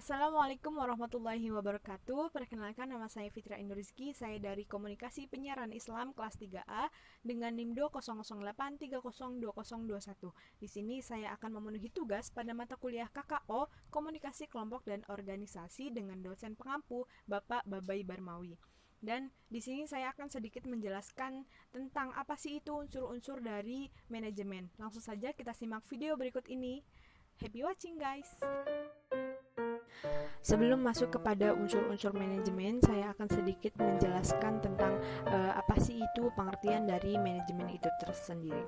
Assalamualaikum warahmatullahi wabarakatuh. Perkenalkan, nama saya Fitra Indurizki. Saya dari Komunikasi Penyiaran Islam kelas 3A dengan NIM 20083020201. Di sini saya akan memenuhi tugas pada mata kuliah KKO Komunikasi Kelompok dan Organisasi dengan dosen pengampu Bapak Babai Barmawi. Dan di sini saya akan sedikit menjelaskan tentang apa sih itu unsur-unsur dari manajemen. Langsung saja kita simak video berikut ini. Happy watching, guys! Sebelum masuk kepada unsur-unsur manajemen, saya akan sedikit menjelaskan tentang apa sih itu pengertian dari manajemen itu tersendiri.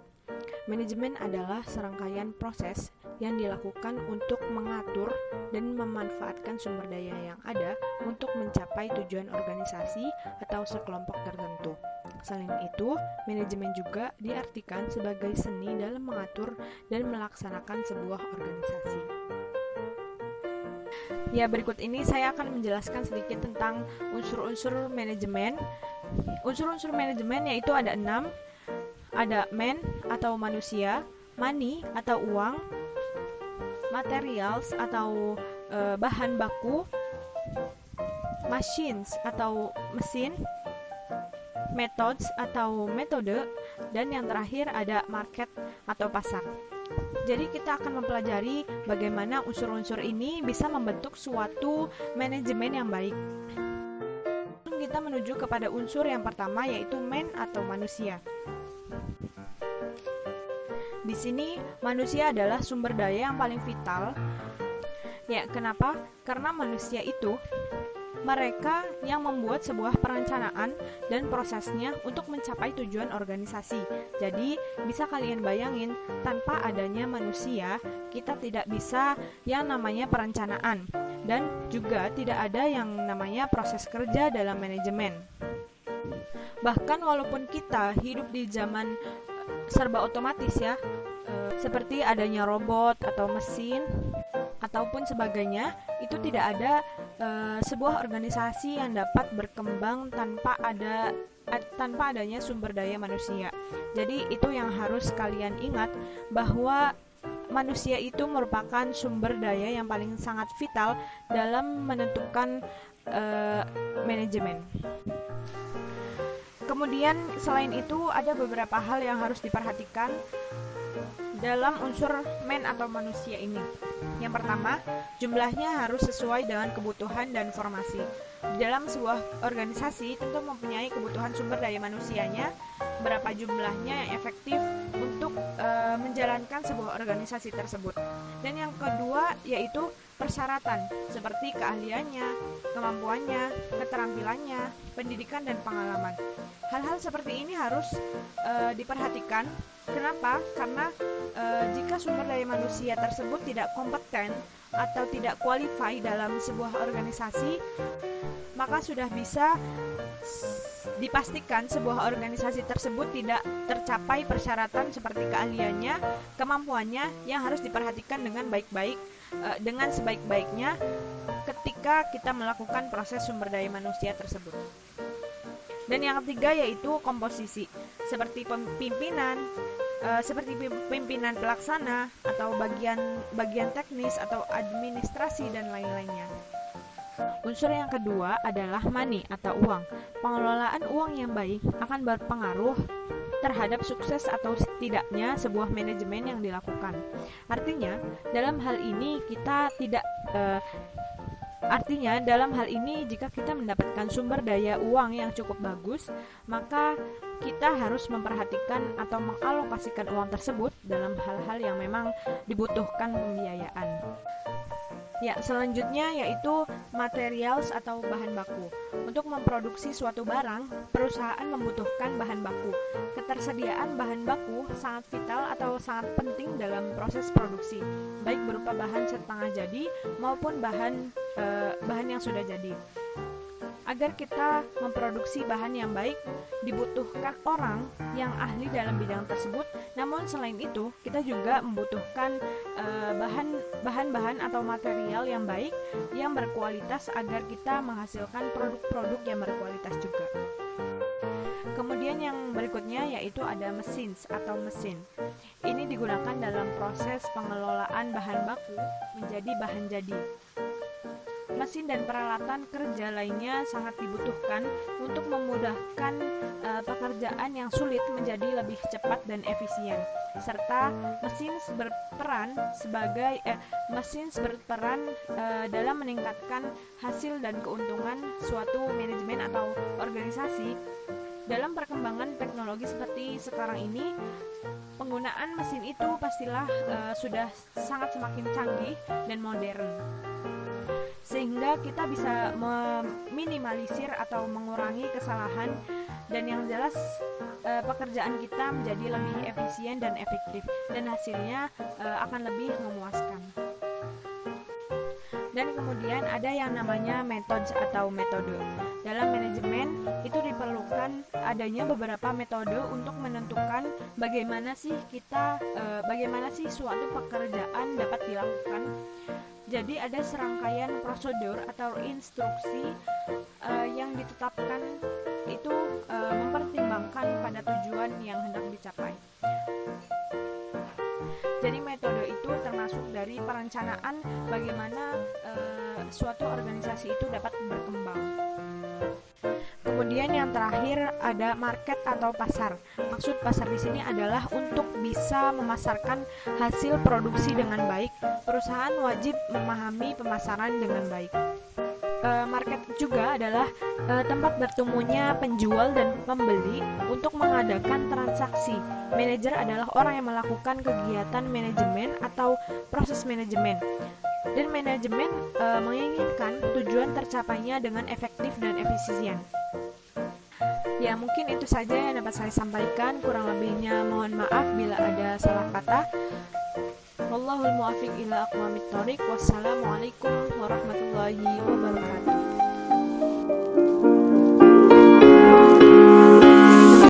Manajemen adalah serangkaian proses yang dilakukan untuk mengatur dan memanfaatkan sumber daya yang ada untuk mencapai tujuan organisasi atau sekelompok tertentu. Selain itu, manajemen juga diartikan sebagai seni dalam mengatur dan melaksanakan sebuah organisasi. Ya, berikut ini saya akan menjelaskan sedikit tentang unsur-unsur manajemen. Unsur-unsur manajemen yaitu ada 6. Ada man atau manusia, money atau uang, materials atau bahan baku, machines atau mesin, methods atau metode, dan yang terakhir ada market atau pasar. Jadi kita akan mempelajari bagaimana unsur-unsur ini bisa membentuk suatu manajemen yang baik. Kita menuju kepada unsur yang pertama, yaitu man atau manusia. Di sini manusia adalah sumber daya yang paling vital. Ya, kenapa? Karena manusia itu mereka yang membuat sebuah perencanaan dan prosesnya untuk mencapai tujuan organisasi. Jadi, bisa kalian bayangin, tanpa adanya manusia, kita tidak bisa yang namanya perencanaan. Dan juga tidak ada yang namanya proses kerja dalam manajemen. Bahkan walaupun kita hidup di zaman serba otomatis ya, seperti adanya robot atau mesin, ataupun sebagainya, itu tidak ada sebuah organisasi yang dapat berkembang tanpa adanya sumber daya manusia. Jadi itu yang harus kalian ingat, bahwa manusia itu merupakan sumber daya yang paling sangat vital dalam menentukan manajemen. Kemudian selain itu ada beberapa hal yang harus diperhatikan dalam unsur man atau manusia ini. Yang pertama, jumlahnya harus sesuai dengan kebutuhan dan formasi. Di dalam sebuah organisasi tentu mempunyai kebutuhan sumber daya manusianya, berapa jumlahnya yang efektif untuk menjalankan sebuah organisasi tersebut. Dan yang kedua yaitu persyaratan, seperti keahliannya, kemampuannya, keterampilannya, pendidikan dan pengalaman. Hal-hal seperti ini harus diperhatikan. Kenapa? Karena jika sumber daya manusia tersebut tidak kompeten atau tidak qualify dalam sebuah organisasi, maka sudah bisa dipastikan sebuah organisasi tersebut tidak tercapai persyaratan seperti keahliannya, kemampuannya yang harus diperhatikan dengan baik-baik, dengan sebaik-baiknya ketika kita melakukan proses sumber daya manusia tersebut. Dan yang ketiga yaitu komposisi, seperti pimpinan, seperti pimpinan pelaksana atau bagian teknis atau administrasi dan lain-lainnya. Unsur yang kedua adalah money atau uang. Pengelolaan uang yang baik akan berpengaruh terhadap sukses atau tidaknya sebuah manajemen yang dilakukan. Artinya, dalam hal ini jika kita mendapatkan sumber daya uang yang cukup bagus, maka kita harus memperhatikan atau mengalokasikan uang tersebut dalam hal-hal yang memang dibutuhkan pembiayaan. Ya, selanjutnya yaitu materials atau bahan baku. Untuk memproduksi suatu barang, perusahaan membutuhkan bahan baku. Ketersediaan bahan baku sangat vital atau sangat penting dalam proses produksi, baik berupa bahan setengah jadi maupun bahan yang sudah jadi. Agar kita memproduksi bahan yang baik, dibutuhkan orang yang ahli dalam bidang tersebut. Namun selain itu, kita juga membutuhkan bahan-bahan atau material yang baik, yang berkualitas, agar kita menghasilkan produk-produk yang berkualitas juga. Kemudian yang berikutnya yaitu ada machines atau mesin. Ini digunakan dalam proses pengelolaan bahan baku menjadi bahan jadi. mesin dan peralatan kerja lainnya sangat dibutuhkan untuk memudahkan pekerjaan yang sulit menjadi lebih cepat dan efisien, serta mesin berperan dalam meningkatkan hasil dan keuntungan suatu manajemen atau organisasi. Dalam perkembangan teknologi seperti sekarang ini, penggunaan mesin itu pastilah sudah sangat semakin canggih dan modern, sehingga kita bisa meminimalisir atau mengurangi kesalahan, dan yang jelas pekerjaan kita menjadi lebih efisien dan efektif, dan hasilnya akan lebih memuaskan. Dan kemudian ada yang namanya metode atau metode. Dalam manajemen itu diperlukan adanya beberapa metode untuk menentukan bagaimana sih suatu pekerjaan dapat dilakukan. Jadi ada serangkaian prosedur atau instruksi yang ditetapkan itu mempertimbangkan pada tujuan yang hendak dicapai. Jadi metode itu termasuk dari perencanaan bagaimana suatu organisasi itu dapat berkembang. Kemudian yang terakhir ada market atau pasar. Maksud pasar di sini adalah untuk bisa memasarkan hasil produksi dengan baik. Perusahaan wajib memahami pemasaran dengan baik. Market juga adalah tempat bertemunya penjual dan pembeli untuk mengadakan transaksi. Manajer adalah orang yang melakukan kegiatan manajemen atau proses manajemen. Dan manajemen menginginkan tujuan tercapainya dengan efektif dan efisien. Ya, mungkin itu saja yang dapat saya sampaikan. Kurang lebihnya mohon maaf bila ada salah kata. Wallahul muwaffiq ila aqwamit thoriq. Wassalamualaikum warahmatullahi wabarakatuh.